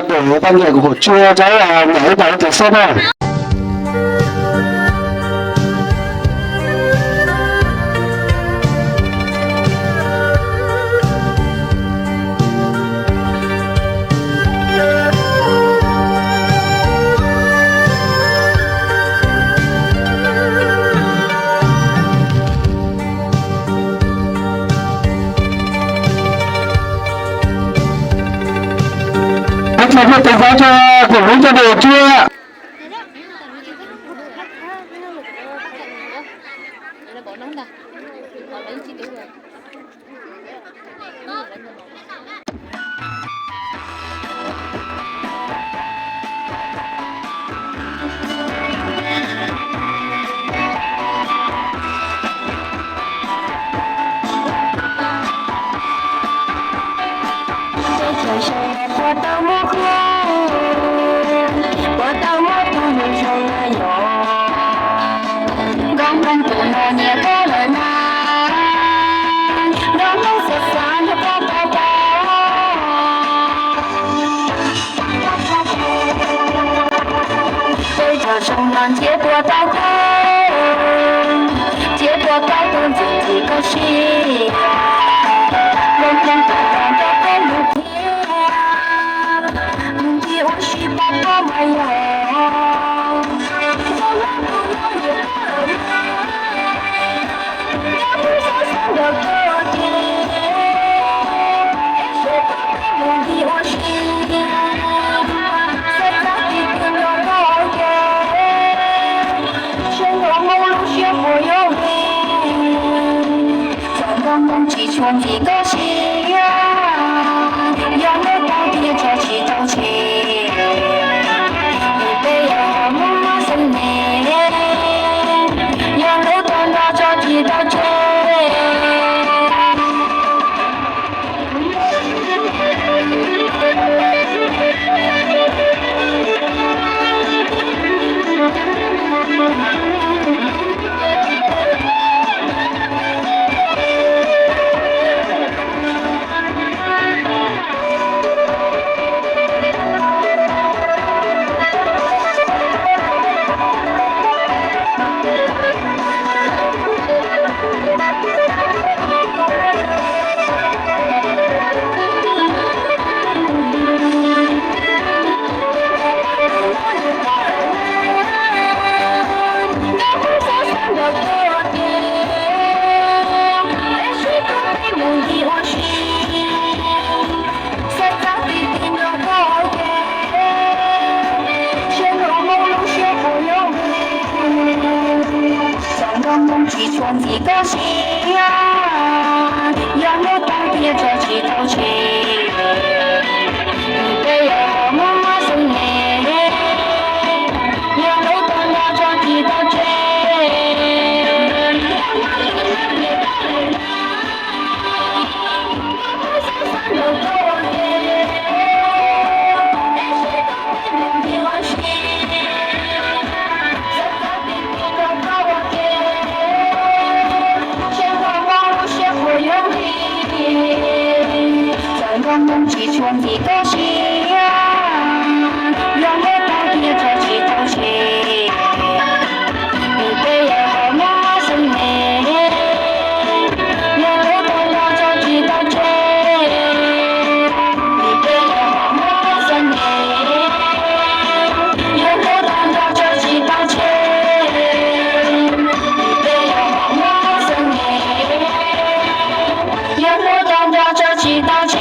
đồ ban ngày của hột chua cháu là nhảy vào từ sân à. Anh có tự giao cho của lý cho đồ chưa? trong lòng结果到头，结果到头自己高兴，人人都懂得被努力，努力无需把多没有，从来不能也不能，要不想想的个体，学到的努力无需。从一个心呀，要没到底就去走起，你背要默默生你，要没到那就去到这。从一个心呀，要没到底就去走起，你背要默默生你，要没到那就去到这。从一个心呀，要没到底就去走起，你背要默默生你，要没到那就去到这，你背要默默生你，要没到那就去到这，你背要默默生你，要没到那就去到这。